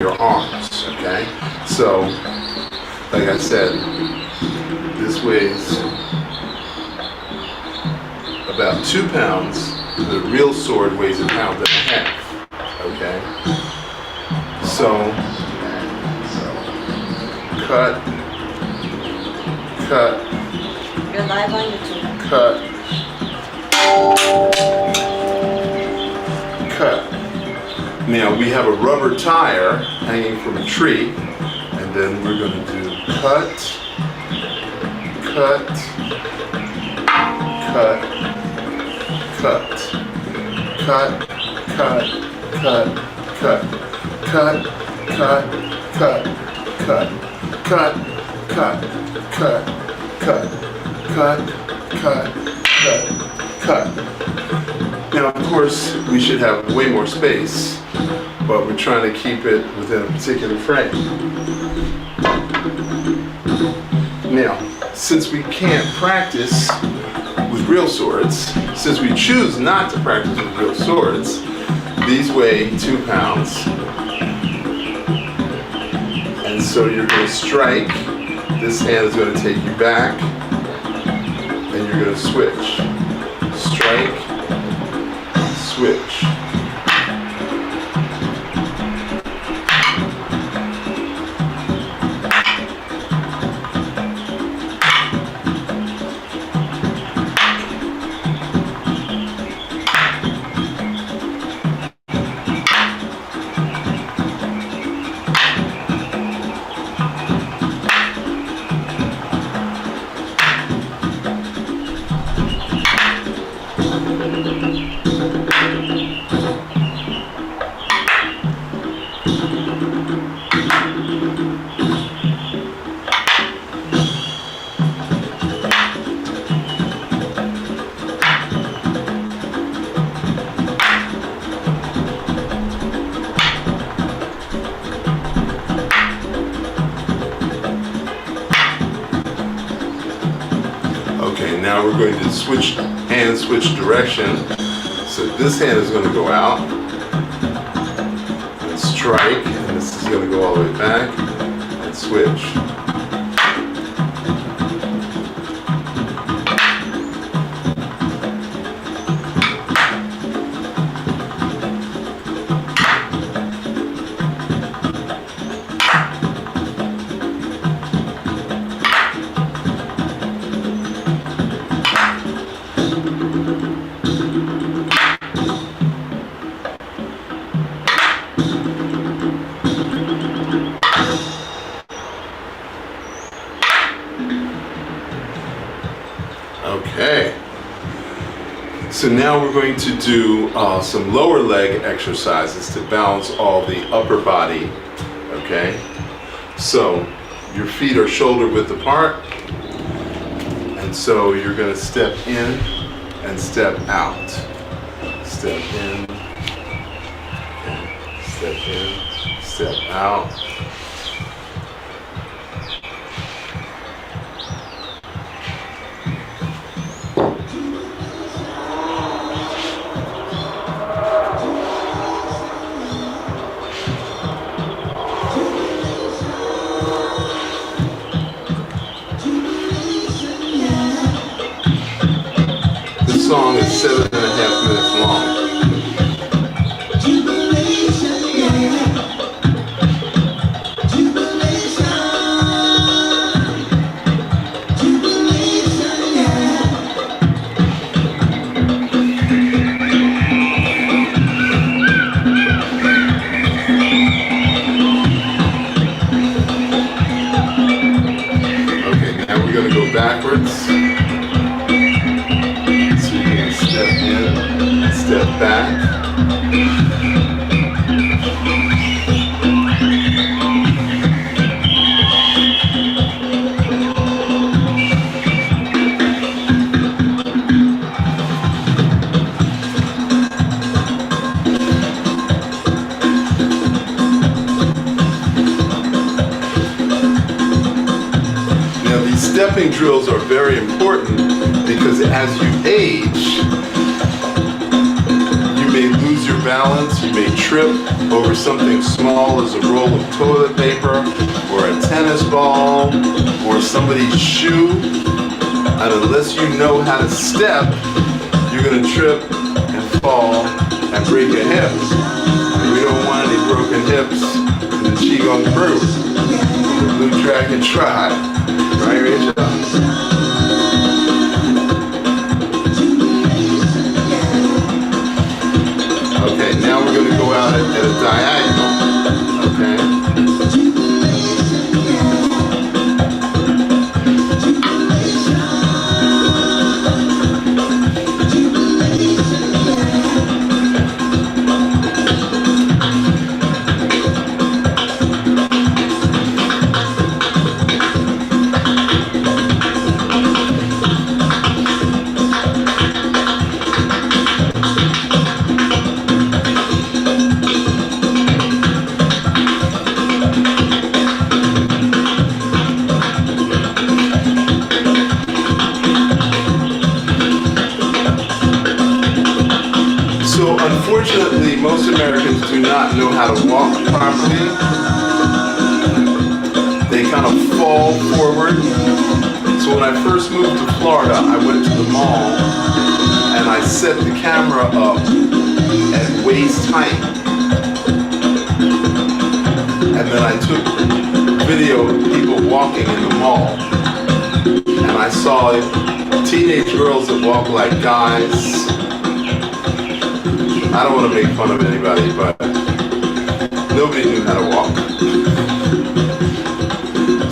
your arms, okay? So, like I said, this weighs about 2 pounds. The real sword weighs 1.5 pounds, okay? So, cut, You're live on YouTube. cut, cut. Now we have a rubber tire hanging from a tree, and then we're going to do cut, cut, cut, cut, cut, cut, cut, cut, cut, cut, cut, cut, cut, cut, cut, cut, cut, cut, cut, cut. Now, of course, we should have way more space, but we're trying to keep it within a particular frame. Now, since we can't practice with real swords, since we choose not to practice with real swords, these weigh 2 pounds. And so you're going to strike, this hand is going to take you back, and you're going to switch. Strike, switch. Okay, now we're going to switch direction. So this hand is going to go out and strike, and this is going to go all the way back and switch. Okay, so now we're going to do some lower leg exercises to balance all the upper body, okay? So your feet are shoulder width apart, and so you're going to step in and step out. Step in, okay. Step in, step out. This song is 7.5 minutes long. Okay, now we're going to go backwards. Step back. Now these stepping drills are very important because as you age, you may lose your your balance. You may trip over something small as a roll of toilet paper or a tennis ball or somebody's shoe. And unless you know how to step, you're going to trip and fall and break a hip. And we don't want any broken hips in the Qigong crew. The Blue Dragon tribe. Right, Rachel? Okay, now we're going to go out at a diagonal. Okay? So unfortunately, most Americans do not know how to walk properly. They kind of fall forward. So when I first moved to Florida, I went to the mall and I set the camera up at waist height. And then I took video of people walking in the mall. And I saw teenage girls that walk like guys. I don't want to make fun of anybody, but nobody knew how to walk.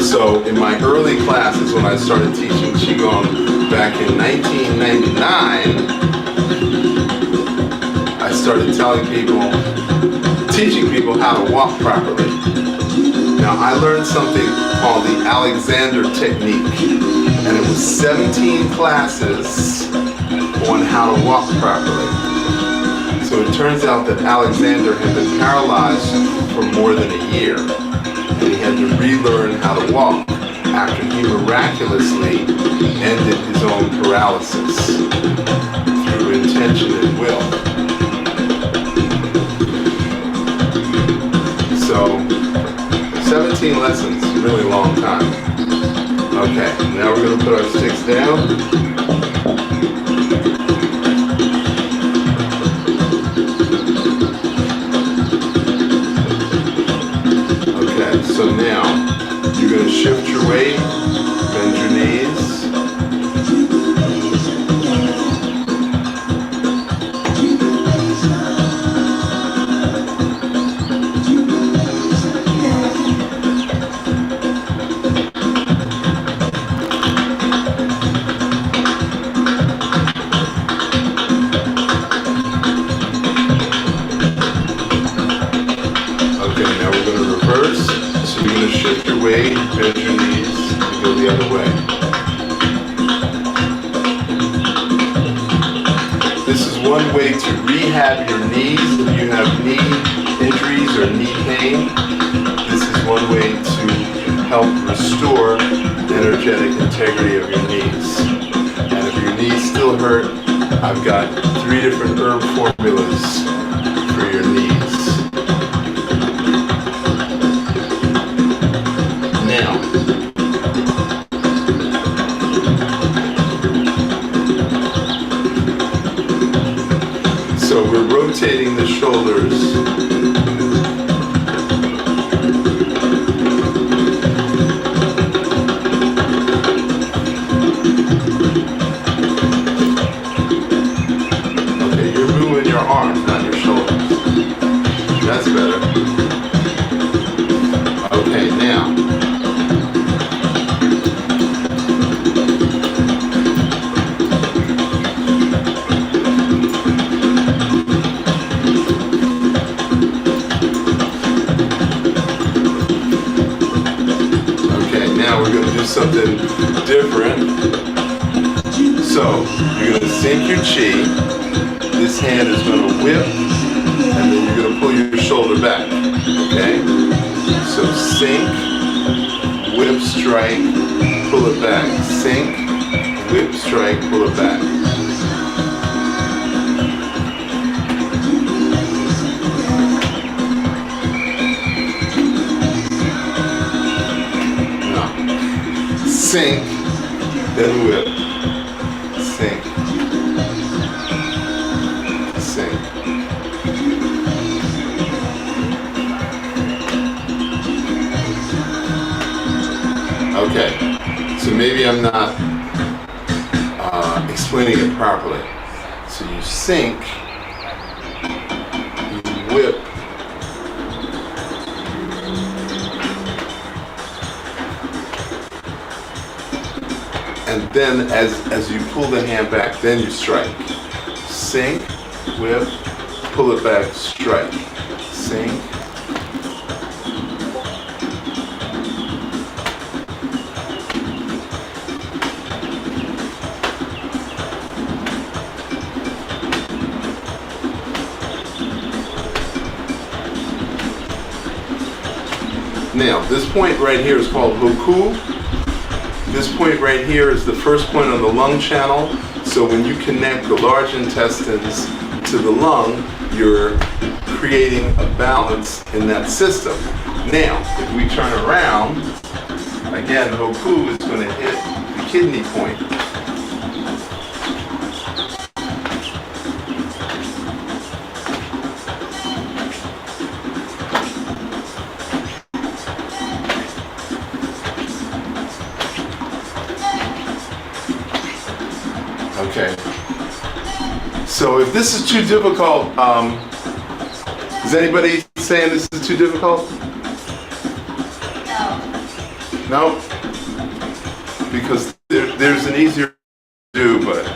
So in my early classes, when I started teaching Qigong back in 1999, I started teaching people how to walk properly. Now I learned something called the Alexander technique, and it was 17 classes on how to walk properly. So it turns out that Alexander had been paralyzed for more than a year, and he had to relearn how to walk after he miraculously ended his own paralysis through intention and will. So 17 lessons, a really long time. Okay, now we're going to put our sticks down. So now, you're going to shift your weight, bend your knees. Okay, now we're going to reverse. So you're going to shift your weight, bend your knees, and go the other way. This is one way to rehab your knees. If you have knee injuries or knee pain, this is one way to help restore the energetic integrity of your knees. And if your knees still hurt, I've got 3 different herb formulas for your knees. So we're rotating the shoulders. Okay, you're moving your arms, not your shoulders. That's better. Okay, now. Something different. So you're going to sink your chi. This hand is going to whip, and then you're going to pull your shoulder back. Okay? So sink, whip, strike, pull it back. Sink, whip, strike, pull it back. sink, then whip. Sink. Sink. Okay, so maybe I'm not explaining it properly. So you sink, you whip, and then as you pull the hand back, then you strike. Sink, whip, pull it back, strike. Sink. Now, this point right here is called Hoku. This point right here is the first point on the lung channel. So when you connect the large intestines to the lung, you're creating a balance in that system. Now, if we turn around, again, Hoku is going to hit the kidney point. Okay. So if this is too difficult, is anybody saying this is too difficult? No. No? Because there's an easier to do, but